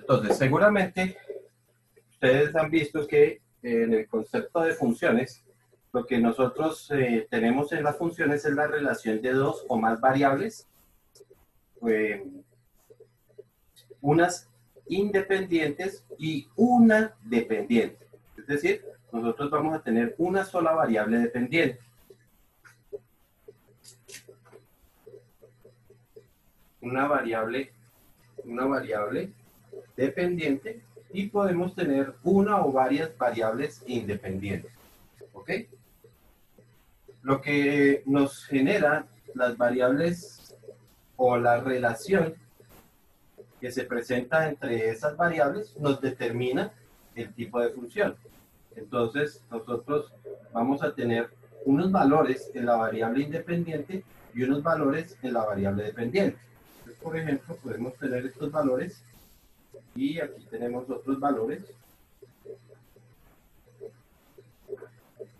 Entonces, seguramente ustedes han visto que en el concepto de funciones, lo que nosotros tenemos en las funciones es la relación de dos o más variables, eh, unas independientes y una dependiente. Es decir, nosotros vamos a tener una sola variable dependiente. Una variable dependiente y podemos tener una o varias variables independientes. ¿Ok? Lo que nos genera las variables o la relación que se presenta entre esas variables nos determina el tipo de función. Entonces, nosotros vamos a tener unos valores en la variable independiente y unos valores en la variable dependiente. Entonces, por ejemplo, podemos tener estos valores y aquí tenemos otros valores.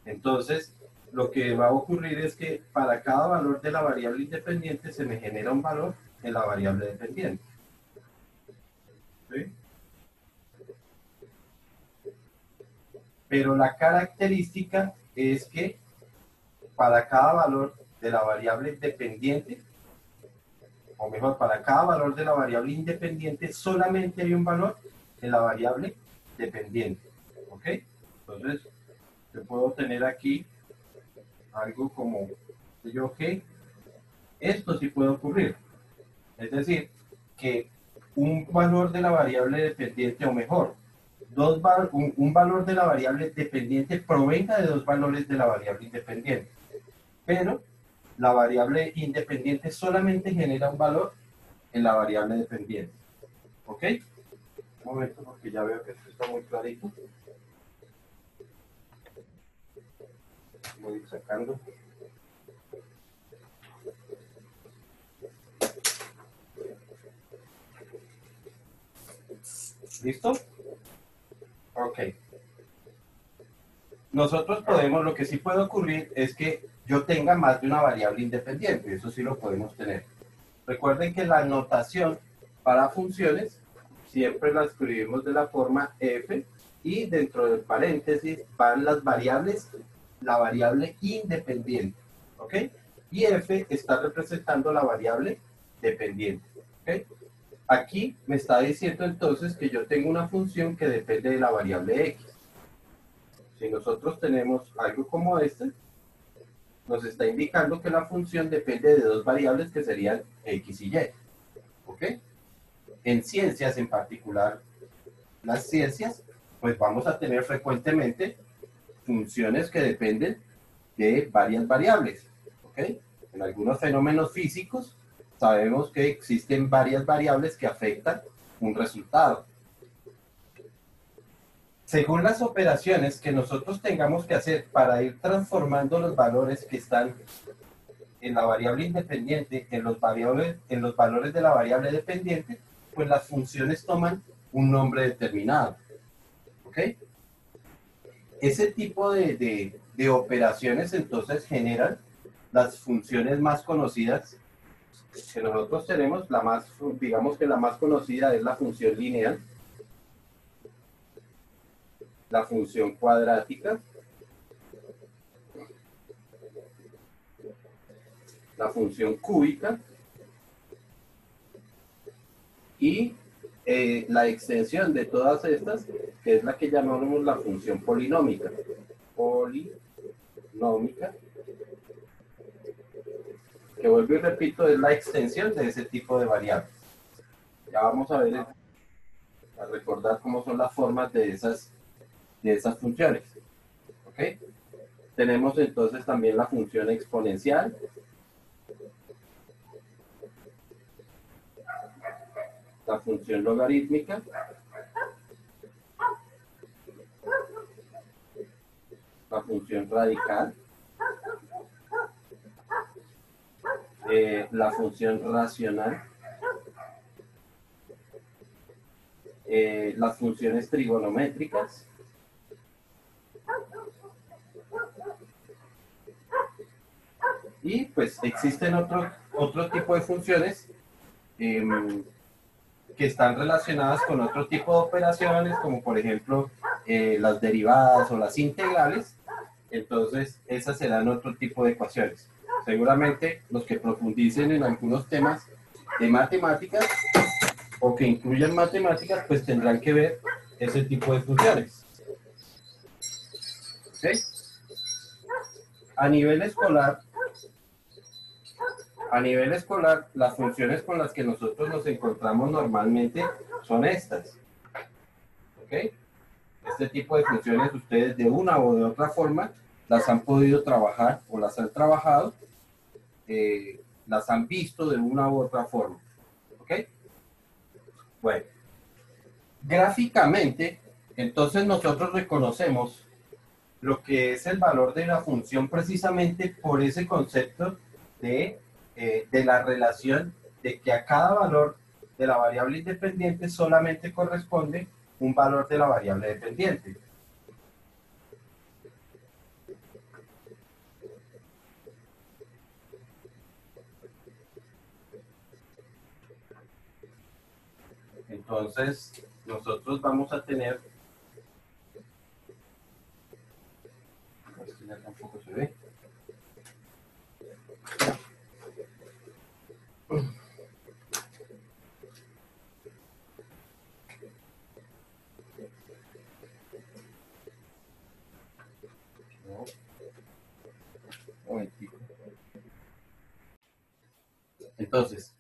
Entonces, lo que va a ocurrir es que para cada valor de la variable independiente se me genera un valor en la variable dependiente. ¿Sí? Pero la característica es que para cada valor de la variable dependiente, o mejor, para cada valor de la variable independiente, solamente hay un valor en la variable dependiente. ¿Ok? Entonces, yo puedo tener aquí algo como yo que esto sí puede ocurrir. Es decir, que un valor de la variable dependiente, o mejor, un valor de la variable dependiente provenga de dos valores de la variable independiente. Pero la variable independiente solamente genera un valor en la variable dependiente. ¿Ok? Un momento, porque ya veo que esto está muy clarito. Voy a ir sacando. ¿Listo? Ok. Nosotros podemos, lo que sí puede ocurrir es que yo tenga más de una variable independiente. Eso sí lo podemos tener. Recuerden que la notación para funciones siempre la escribimos de la forma f y dentro del paréntesis van las variables, la variable independiente, ¿ok? Y f está representando la variable dependiente, ¿ok? Aquí me está diciendo entonces que yo tengo una función que depende de la variable x. Si nosotros tenemos algo como este, nos está indicando que la función depende de dos variables que serían x y y. ¿Ok? En ciencias, en particular las ciencias, pues vamos a tener frecuentemente funciones que dependen de varias variables. ¿Ok? En algunos fenómenos físicos sabemos que existen varias variables que afectan un resultado. Según las operaciones que nosotros tengamos que hacer para ir transformando los valores que están en la variable independiente en los valores de la variable dependiente, pues las funciones toman un nombre determinado. ¿Ok? Ese tipo de operaciones entonces generan las funciones más conocidas que nosotros tenemos. Digamos que la más conocida es la función lineal, la función cuadrática, la función cúbica y la extensión de todas estas, que es la que llamamos la función polinómica. Polinómica, que vuelvo y repito, es la extensión de ese tipo de variables. Ya vamos a ver, a recordar cómo son las formas de esas funciones. ¿Ok? Tenemos entonces también la función exponencial, la función logarítmica, la función radical, la función racional, las funciones trigonométricas, y pues existen otro tipo de funciones que están relacionadas con otro tipo de operaciones, como por ejemplo las derivadas o las integrales. Entonces, esas serán otro tipo de ecuaciones. Seguramente los que profundicen en algunos temas de matemáticas o que incluyan matemáticas, pues tendrán que ver ese tipo de funciones. ¿Okay? A nivel escolar, las funciones con las que nosotros nos encontramos normalmente son estas. ¿Ok? Este tipo de funciones ustedes de una o de otra forma las han podido trabajar o las han trabajado, las han visto de una u otra forma. ¿Ok? Bueno, gráficamente, entonces nosotros reconocemos lo que es el valor de la función precisamente por ese concepto de la relación de que a cada valor de la variable independiente solamente corresponde un valor de la variable dependiente. Entonces, nosotros vamos a tener... Esto ya tampoco se ve. No. Un momentito. Entonces,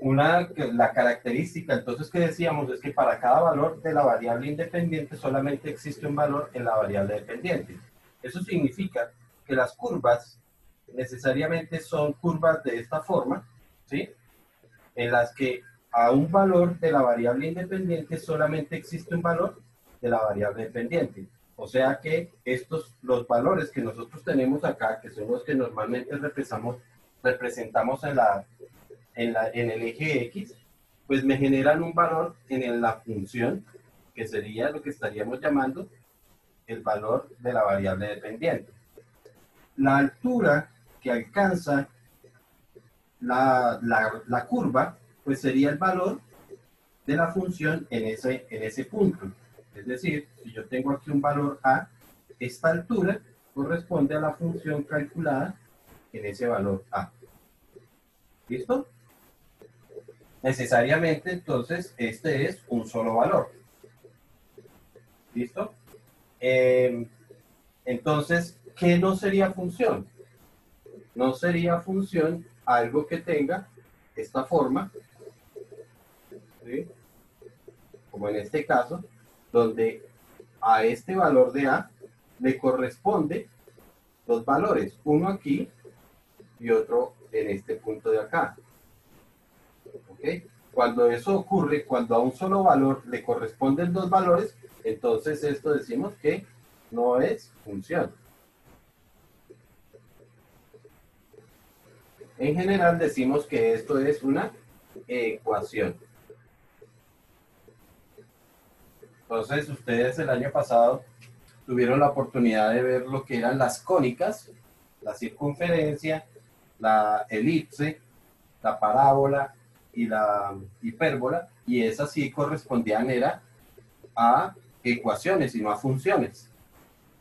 la característica entonces que decíamos es que para cada valor de la variable independiente solamente existe un valor en la variable dependiente. Eso significa que las curvas necesariamente son curvas de esta forma, ¿sí? En las que a un valor de la variable independiente solamente existe un valor de la variable dependiente. O sea que los valores que nosotros tenemos acá, que son los que normalmente representamos en el eje X, pues me generan un valor en la función, que sería lo que estaríamos llamando el valor de la variable dependiente. La altura que alcanza la curva, pues sería el valor de la función en ese punto. Es decir, si yo tengo aquí un valor A, esta altura corresponde a la función calculada en ese valor A. ¿Listo? Necesariamente, entonces, este es un solo valor. ¿Listo? Entonces, ¿qué no sería función? No sería función algo que tenga esta forma, ¿sí? Como en este caso, donde a este valor de A le corresponde dos valores, uno aquí y otro en este punto de acá. ¿Ok? Cuando eso ocurre, cuando a un solo valor le corresponden dos valores, entonces esto decimos que no es función. En general decimos que esto es una ecuación. Entonces ustedes el año pasado tuvieron la oportunidad de ver lo que eran las cónicas, la circunferencia, la elipse, la parábola y la hipérbola, y esas sí correspondían a ecuaciones y no a funciones.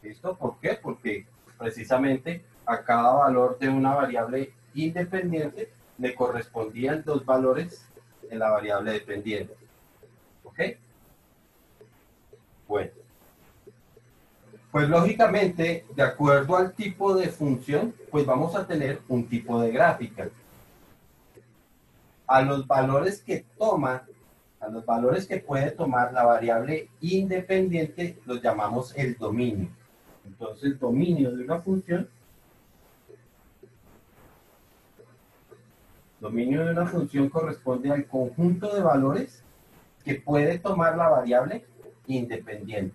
¿Listo? ¿Por qué? Porque precisamente a cada valor de una variable independiente le correspondían dos valores en la variable dependiente. ¿Ok? Bueno. Pues lógicamente, de acuerdo al tipo de función, pues vamos a tener un tipo de gráfica. A los valores que puede tomar la variable independiente, los llamamos el dominio. Entonces, el dominio de una función corresponde al conjunto de valores que puede tomar la variable independiente.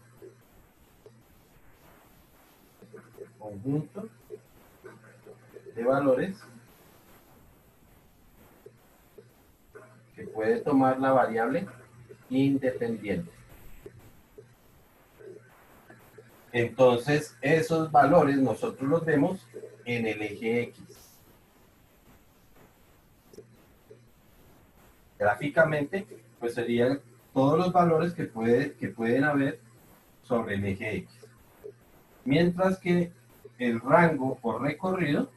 Conjunto de valores que puede tomar la variable independiente. Entonces, esos valores nosotros los vemos en el eje X. gráficamente, pues serían todos los valores que pueden haber sobre el eje X. Mientras que el rango por recorrido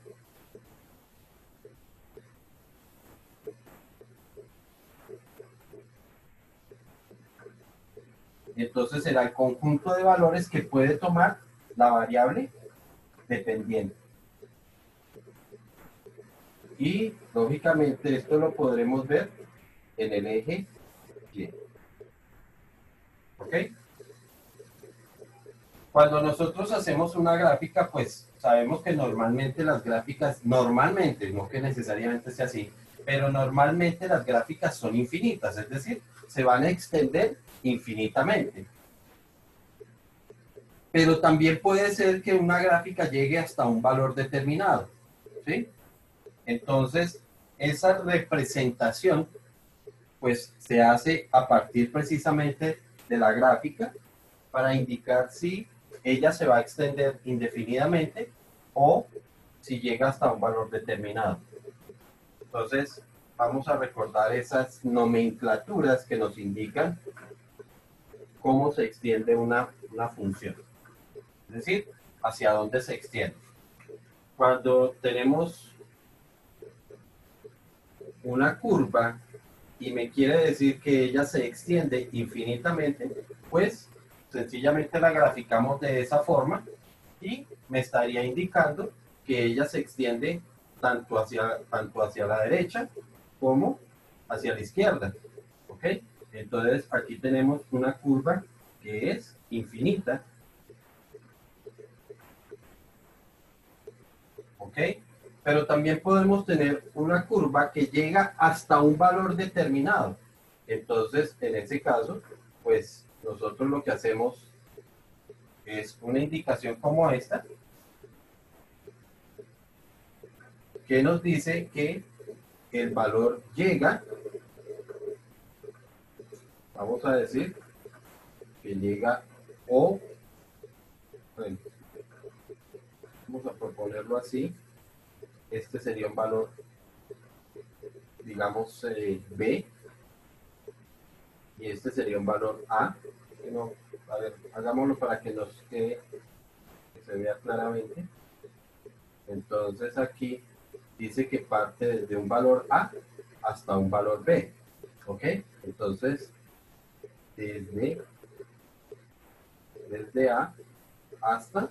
entonces será el conjunto de valores que puede tomar la variable dependiente. Y lógicamente esto lo podremos ver en el eje Y. ¿Ok? Cuando nosotros hacemos una gráfica, pues sabemos que normalmente las gráficas, normalmente, no que necesariamente sea así, pero normalmente las gráficas son infinitas, es decir, se van a extender infinitamente. Pero también puede ser que una gráfica llegue hasta un valor determinado, ¿sí? Entonces, esa representación, pues, se hace a partir precisamente de la gráfica para indicar si ella se va a extender indefinidamente o si llega hasta un valor determinado. Entonces, vamos a recordar esas nomenclaturas que nos indican cómo se extiende una función. Es decir, hacia dónde se extiende. Cuando tenemos una curva y me quiere decir que ella se extiende infinitamente, pues sencillamente la graficamos de esa forma y me estaría indicando que ella se extiende tanto hacia la derecha como hacia la izquierda. ¿Ok? Entonces aquí tenemos una curva que es infinita. ¿Ok? Pero también podemos tener una curva que llega hasta un valor determinado. Entonces, en ese caso, pues nosotros lo que hacemos es una indicación como esta, que nos dice que el valor llega, vamos a decir, que llega o, bueno, vamos a proponerlo así, este sería un valor, digamos, B, y este sería un valor A. No, a ver, hagámoslo para que nos quede, que se vea claramente. Entonces aquí dice que parte desde un valor A hasta un valor B. ¿Ok? Entonces, desde A hasta,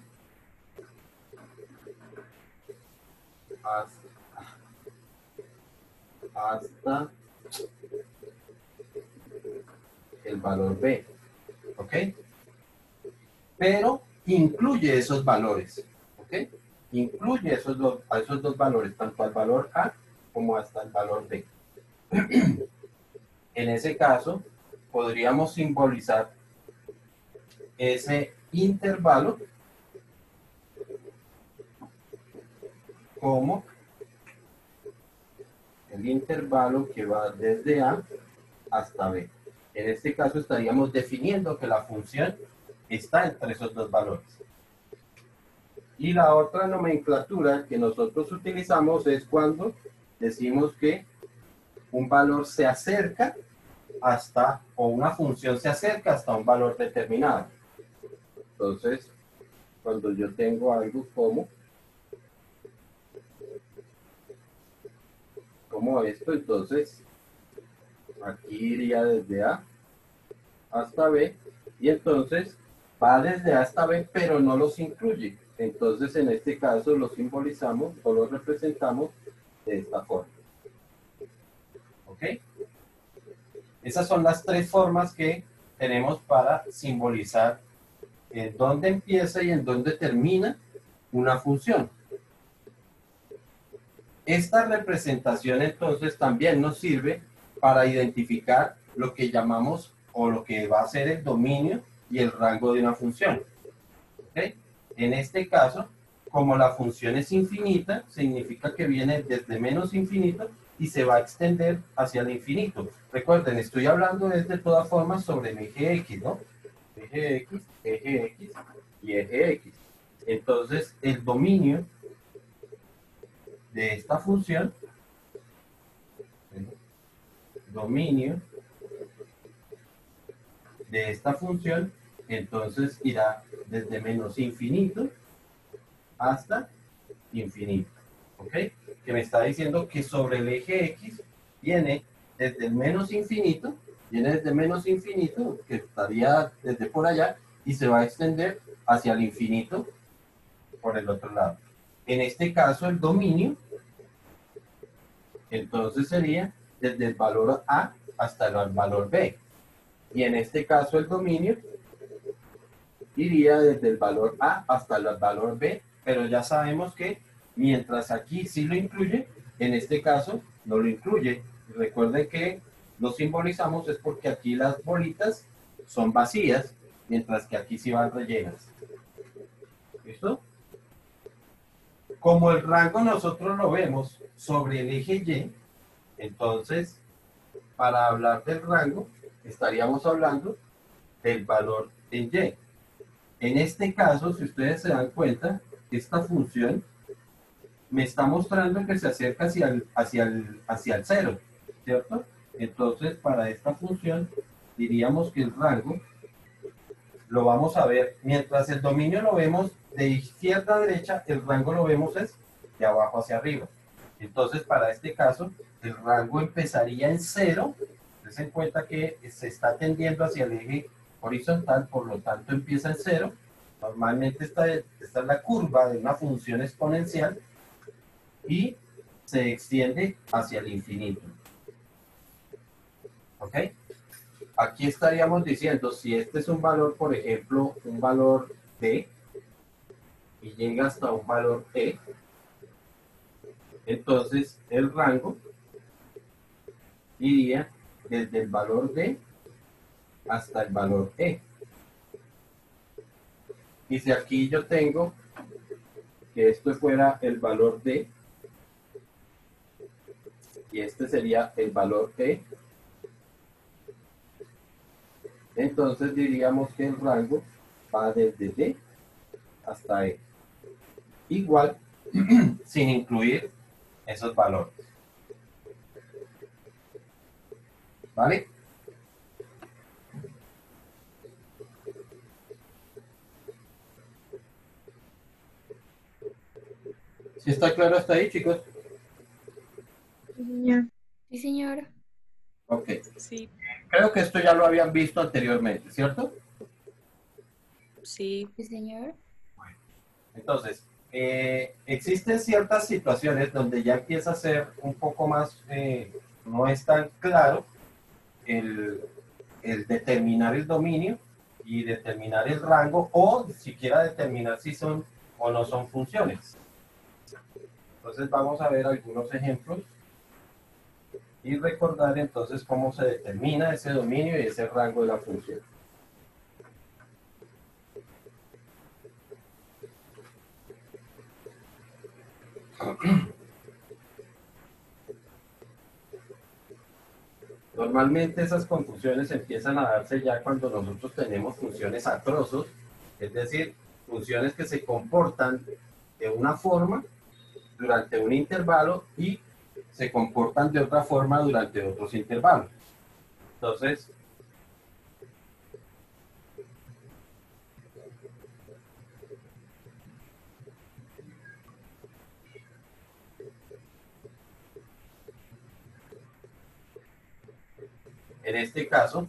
hasta el valor B. ¿Ok? Pero incluye esos valores. ¿Ok? Incluye esos dos valores, tanto al valor A como hasta el valor B. En ese caso, podríamos simbolizar ese intervalo como el intervalo que va desde A hasta B. En este caso estaríamos definiendo que la función está entre esos dos valores. Y la otra nomenclatura que nosotros utilizamos es cuando decimos que un valor se acerca hasta, o una función se acerca hasta un valor determinado. Entonces, cuando yo tengo algo como esto, entonces aquí iría desde A hasta B, y entonces va desde A hasta B, pero no los incluye. Entonces, en este caso, los simbolizamos o los representamos de esta forma. ¿Ok? Esas son las tres formas que tenemos para simbolizar en dónde empieza y en dónde termina una función. Esta representación entonces también nos sirve para identificar lo que llamamos o lo que va a ser el dominio y el rango de una función. ¿Okay? En este caso, como la función es infinita, significa que viene desde menos infinito y se va a extender hacia el infinito. Recuerden, estoy hablando de todas formas sobre el eje X, ¿no? Eje X y eje X. Entonces, el dominio de esta función dominio de esta función, entonces irá desde menos infinito hasta infinito. ¿Ok? Que me está diciendo que sobre el eje X viene desde el menos infinito, que estaría desde por allá, y se va a extender hacia el infinito por el otro lado. En este caso, el dominio, entonces sería desde el valor A hasta el valor B. Y en este caso, el dominio iría desde el valor A hasta el valor B, pero ya sabemos que mientras aquí sí lo incluye, en este caso no lo incluye. Recuerden que lo simbolizamos es porque aquí las bolitas son vacías, mientras que aquí sí van rellenas. ¿Listo? Como el rango nosotros lo vemos sobre el eje Y, entonces, para hablar del rango, estaríamos hablando del valor en Y. En este caso, si ustedes se dan cuenta, esta función me está mostrando que se acerca hacia el cero, ¿cierto? Entonces, para esta función, diríamos que el rango lo vamos a ver, mientras el dominio lo vemos de izquierda a derecha, el rango lo vemos es de abajo hacia arriba. Entonces, para este caso, el rango empezaría en cero. Tengan en cuenta que se está tendiendo hacia el eje horizontal, por lo tanto empieza en cero. Normalmente esta es la curva de una función exponencial y se extiende hacia el infinito. ¿Ok? Aquí estaríamos diciendo, si este es un valor, por ejemplo, un valor D, y llega hasta un valor E, entonces el rango iría desde el valor D hasta el valor E. Y si aquí yo tengo que esto fuera el valor D, y este sería el valor E, entonces diríamos que el rango va desde D hasta E. Igual, sin incluir esos valores. ¿Vale? ¿Sí está claro hasta ahí, chicos? Sí, señor. Sí, señor. Ok. Sí, Creo que esto ya lo habían visto anteriormente, ¿cierto? sí. Sí, señor. Entonces, existen ciertas situaciones donde ya empieza a ser un poco más, no es tan claro el determinar el dominio y determinar el rango, o siquiera determinar si son o no son funciones. Entonces vamos a ver algunos ejemplos y recordar entonces cómo se determina ese dominio y ese rango de la función. Normalmente esas confusiones empiezan a darse ya cuando nosotros tenemos funciones a trozos, es decir, funciones que se comportan de una forma durante un intervalo y se comportan de otra forma durante otros intervalos. Entonces, en este caso,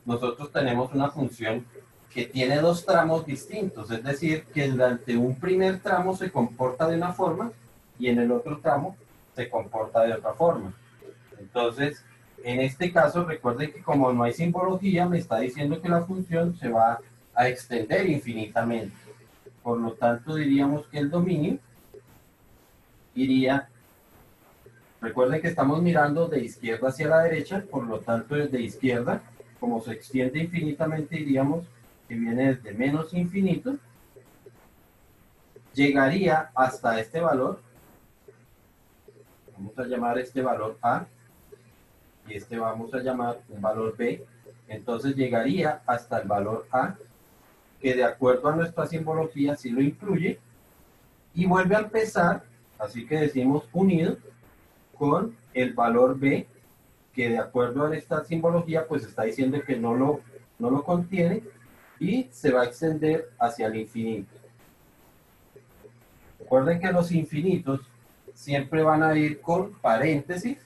nosotros tenemos una función que tiene dos tramos distintos, es decir, que durante un primer tramo se comporta de una forma y en el otro tramo se comporta de otra forma. Entonces, en este caso, recuerden que como no hay simbología, me está diciendo que la función se va a extender infinitamente. Por lo tanto, diríamos que el dominio iría, recuerden que estamos mirando de izquierda hacia la derecha, por lo tanto, desde izquierda, como se extiende infinitamente, diríamos que viene desde menos infinito, llegaría hasta este valor. Vamos a llamar este valor A, y este vamos a llamar un valor B. Entonces llegaría hasta el valor A, que de acuerdo a nuestra simbología sí lo incluye, y vuelve a empezar, así que decimos unido, con el valor B, que de acuerdo a esta simbología, pues está diciendo que no lo contiene y se va a extender hacia el infinito. Recuerden que los infinitos siempre van a ir con paréntesis,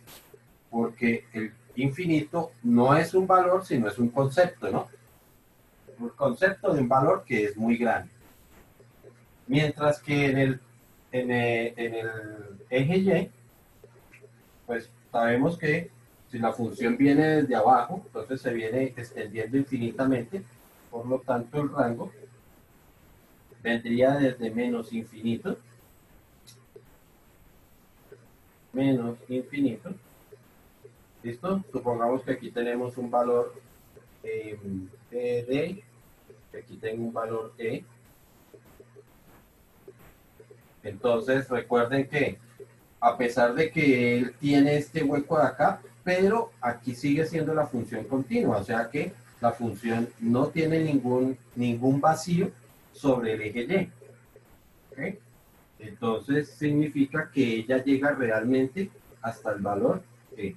porque el infinito no es un valor, sino es un concepto, ¿no? Un concepto de un valor que es muy grande. Mientras que en el eje Y, pues sabemos que si la función viene desde abajo, entonces se viene extendiendo infinitamente, por lo tanto el rango vendría desde menos infinito, ¿listo? Supongamos que aquí tenemos un valor D, aquí tengo un valor E. Entonces recuerden que a pesar de que él tiene este hueco de acá, pero aquí sigue siendo la función continua, o sea que la función no tiene ningún vacío sobre el eje Y. ¿Okay? Entonces significa que ella llega realmente hasta el valor E.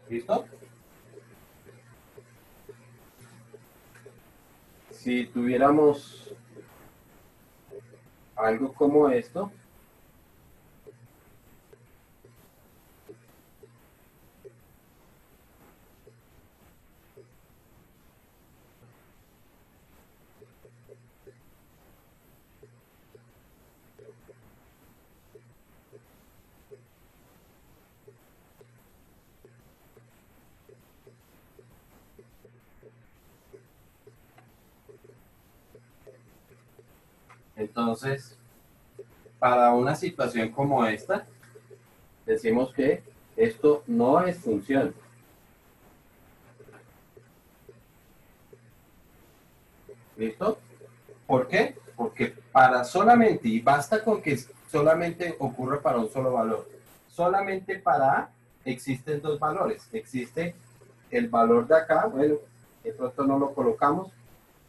¿Listo? Si tuviéramos algo como esto, entonces, para una situación como esta, decimos que esto no es función. ¿Listo? ¿Por qué? Porque para solamente, y basta con que solamente ocurra para un solo valor. Solamente para A existen dos valores. Existe el valor de acá, bueno, de pronto no lo colocamos,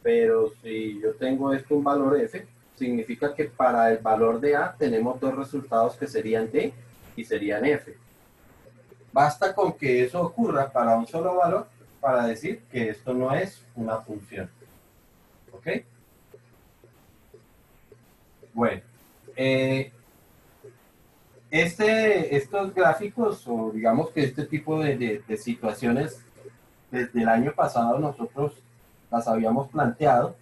pero si yo tengo esto un valor F, significa que para el valor de A tenemos dos resultados que serían D y serían F. Basta con que eso ocurra para un solo valor para decir que esto no es una función. ¿Ok? Bueno, estos gráficos, o digamos que este tipo de situaciones, desde el año pasado nosotros las habíamos planteado,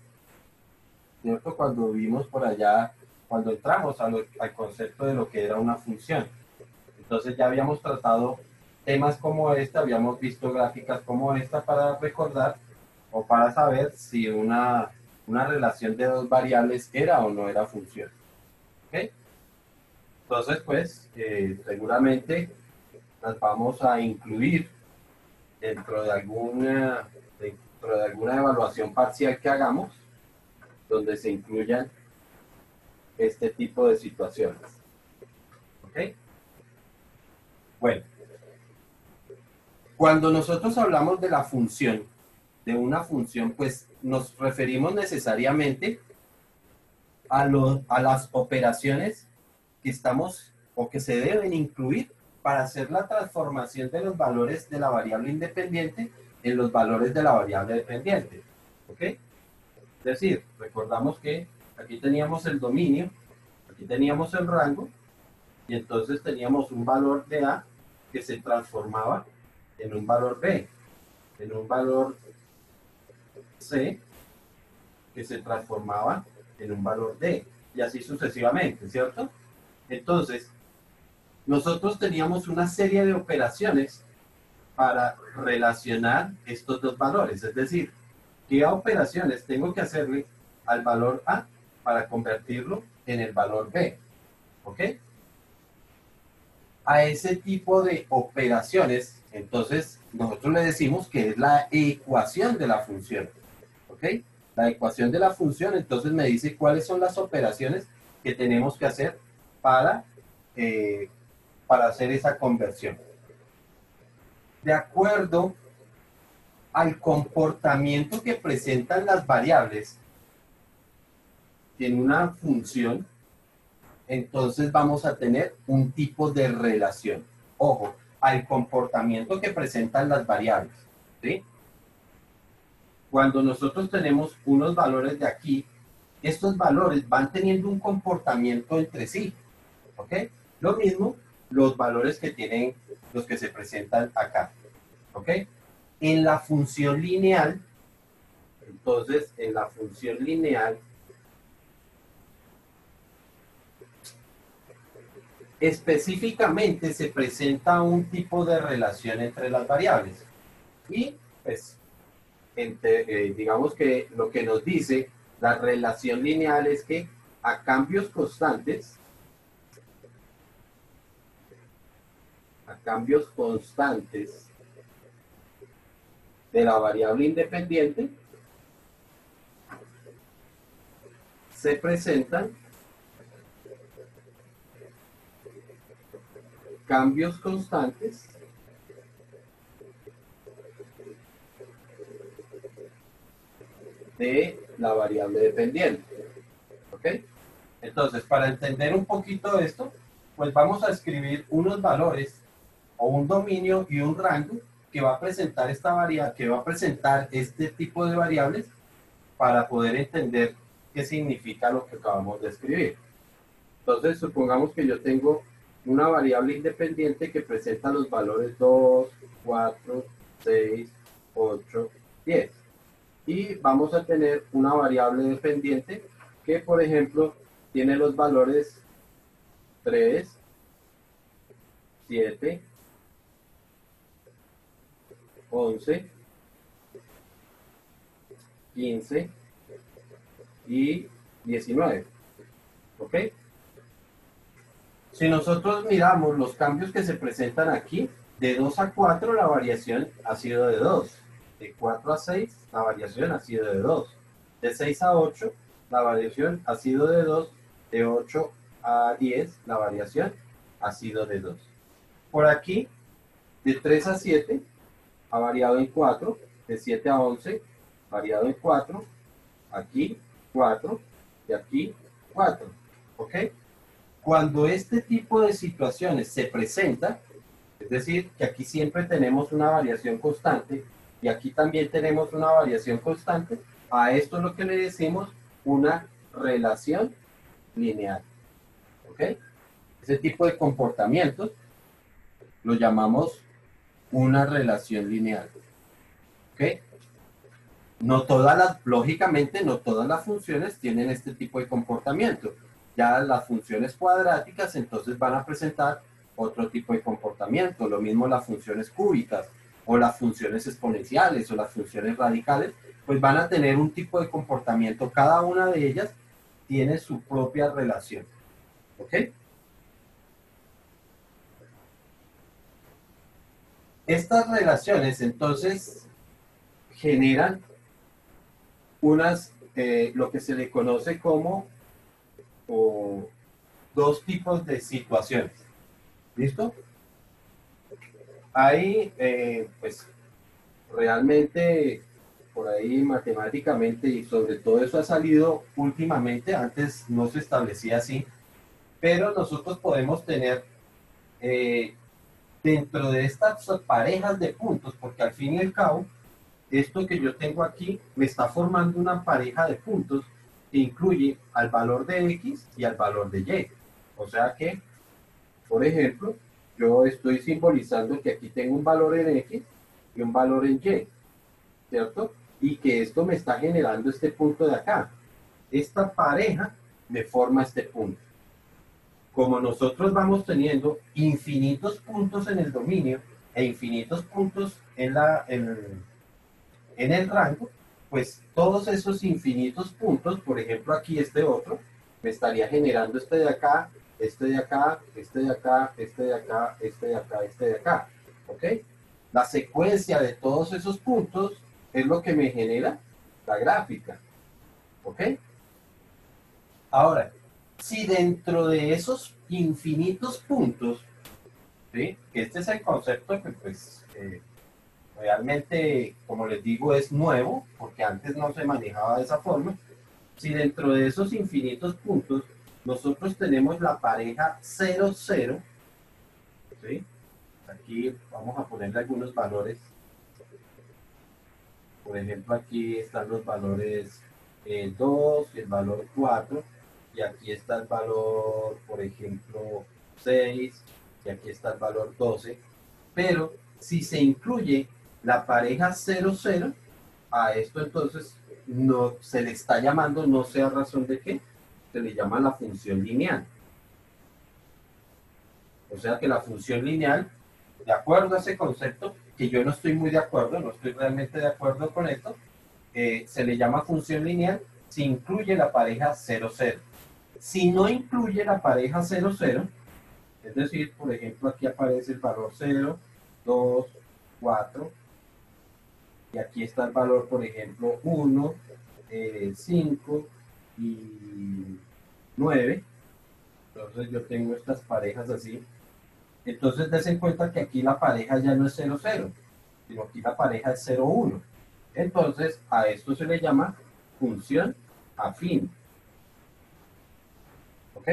¿cierto? Cuando vimos por allá, cuando entramos al concepto de lo que era una función. Entonces ya habíamos tratado temas como este, habíamos visto gráficas como esta para recordar o para saber si una relación de dos variables era o no era función. ¿Ok? Entonces, pues, seguramente las vamos a incluir dentro de alguna evaluación parcial que hagamos, donde se incluyan este tipo de situaciones. ¿Ok? Bueno, cuando nosotros hablamos de la función, de una función, pues nos referimos necesariamente a las operaciones que estamos o que se deben incluir para hacer la transformación de los valores de la variable independiente en los valores de la variable dependiente. ¿Ok? Es decir, recordamos que aquí teníamos el dominio, aquí teníamos el rango, y entonces teníamos un valor de A que se transformaba en un valor B, en un valor C que se transformaba en un valor D, y así sucesivamente, ¿cierto? Entonces, nosotros teníamos una serie de operaciones para relacionar estos dos valores, es decir, ¿qué operaciones tengo que hacerle al valor A para convertirlo en el valor B? ¿Ok? A ese tipo de operaciones, entonces, nosotros le decimos que es la ecuación de la función. ¿Ok? La ecuación de la función, entonces me dice cuáles son las operaciones que tenemos que hacer para hacer esa conversión. De acuerdo al comportamiento que presentan las variables en una función, entonces vamos a tener un tipo de relación. ojo, al comportamiento que presentan las variables, ¿sí? Cuando nosotros tenemos unos valores de aquí, estos valores van teniendo un comportamiento entre sí, ¿ok? Lo mismo los valores que tienen los que se presentan acá, ¿ok? En la función lineal, entonces, en la función lineal, específicamente se presenta un tipo de relación entre las variables. Y, pues, digamos que lo que nos dice la relación lineal es que a cambios constantes, de la variable independiente, se presentan cambios constantes de la variable dependiente. ¿Ok? Entonces, para entender un poquito esto, pues vamos a escribir unos valores o un dominio y un rango que va a presentar esta variable, que va a presentar este tipo de variables para poder entender qué significa lo que acabamos de escribir. Entonces, supongamos que yo tengo una variable independiente que presenta los valores 2, 4, 6, 8, 10. Y vamos a tener una variable dependiente que, por ejemplo, tiene los valores 3, 7, 11, 15 y 19. ¿Ok? Si nosotros miramos los cambios que se presentan aquí, de 2 a 4 la variación ha sido de 2. De 4 a 6 la variación ha sido de 2. De 6 a 8 la variación ha sido de 2. De 8 a 10 la variación ha sido de 2. Por aquí, de 3 a 7 ha variado en 4. De 7 a 11 variado en 4. Aquí 4 y aquí 4. ¿Ok? Cuando este tipo de situaciones se presenta, es decir, que aquí siempre tenemos una variación constante y aquí también tenemos una variación constante, a esto es lo que le decimos una relación lineal. ¿Ok? Ese tipo de comportamientos lo llamamos una relación lineal. ¿Ok? No todas las, lógicamente, no todas las funciones tienen este tipo de comportamiento. Ya las funciones cuadráticas entonces van a presentar otro tipo de comportamiento. Lo mismo las funciones cúbicas o las funciones exponenciales o las funciones radicales, pues van a tener un tipo de comportamiento. Cada una de ellas tiene su propia relación. ¿Ok? Estas relaciones entonces generan unas, lo que se le conoce como dos tipos de situaciones. ¿Listo? Hay, pues, realmente, por ahí matemáticamente y sobre todo eso ha salido últimamente, antes no se establecía así, pero nosotros podemos tener dentro de estas parejas de puntos, porque al fin y al cabo, esto que yo tengo aquí me está formando una pareja de puntos que incluye al valor de X y al valor de Y. O sea que, por ejemplo, yo estoy simbolizando que aquí tengo un valor en X y un valor en Y, ¿cierto? Y que esto me está generando este punto de acá. Esta pareja me forma este punto. Como nosotros vamos teniendo infinitos puntos en el dominio e infinitos puntos en el rango, pues todos esos infinitos puntos, por ejemplo aquí este otro, me estaría generando este de acá, este de acá, este de acá, este de acá, este de acá, este de acá. ¿Ok? La secuencia de todos esos puntos es lo que me genera la gráfica. ¿Ok? Ahora, si dentro de esos infinitos puntos, ¿sí? Que este es el concepto que pues realmente, como les digo, es nuevo, porque antes no se manejaba de esa forma. Si dentro de esos infinitos puntos nosotros tenemos la pareja 0, 0, ¿sí? aquí vamos a ponerle algunos valores. Por ejemplo, aquí están los valores 2 y el valor 4, y aquí está el valor, por ejemplo, 6, y aquí está el valor 12. Pero si se incluye la pareja 0, 0, a esto entonces no se le está llamando, no sé a razón de qué, se le llama la función lineal. O sea que la función lineal, de acuerdo a ese concepto, que yo no estoy muy de acuerdo, no estoy realmente de acuerdo con esto, se le llama función lineal si incluye la pareja 0, 0. Si no incluye la pareja 0, 0, es decir, por ejemplo, aquí aparece el valor 0, 2, 4, y aquí está el valor, por ejemplo, 1, 5 y 9. Entonces yo tengo estas parejas así. Entonces des en cuenta que aquí la pareja ya no es 0, 0, sino aquí la pareja es 0, 1. Entonces a esto se le llama función afín. ¿Ok?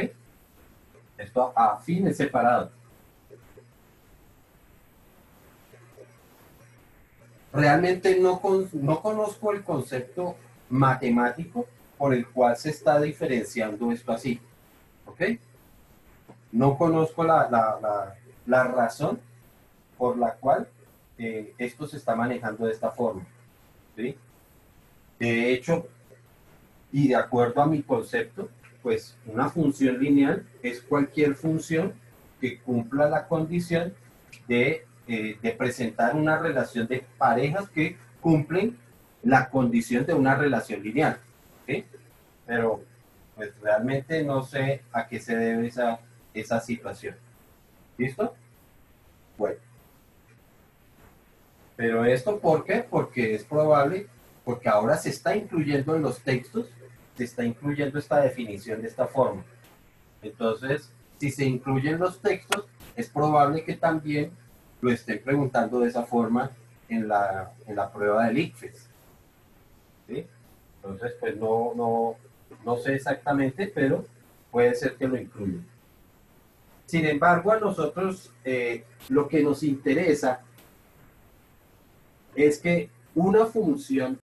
Esto afín es separado. Realmente no conozco el concepto matemático por el cual se está diferenciando esto así. ¿Ok? No conozco la razón por la cual esto se está manejando de esta forma. ¿Sí? De hecho, y de acuerdo a mi concepto, pues una función lineal es cualquier función que cumpla la condición de presentar una relación de parejas que cumplen la condición de una relación lineal. ¿Sí? Pero pues realmente no sé a qué se debe esa situación. ¿Listo? Bueno. Pero esto, ¿por qué? Porque es probable, porque ahora se está incluyendo en los textos, se está incluyendo esta definición de esta forma. Entonces, si se incluyen los textos, es probable que también lo estén preguntando de esa forma en la prueba del ICFES. ¿Sí? Entonces, pues no sé exactamente, pero puede ser que lo incluyan. Sin embargo, a nosotros lo que nos interesa es que una función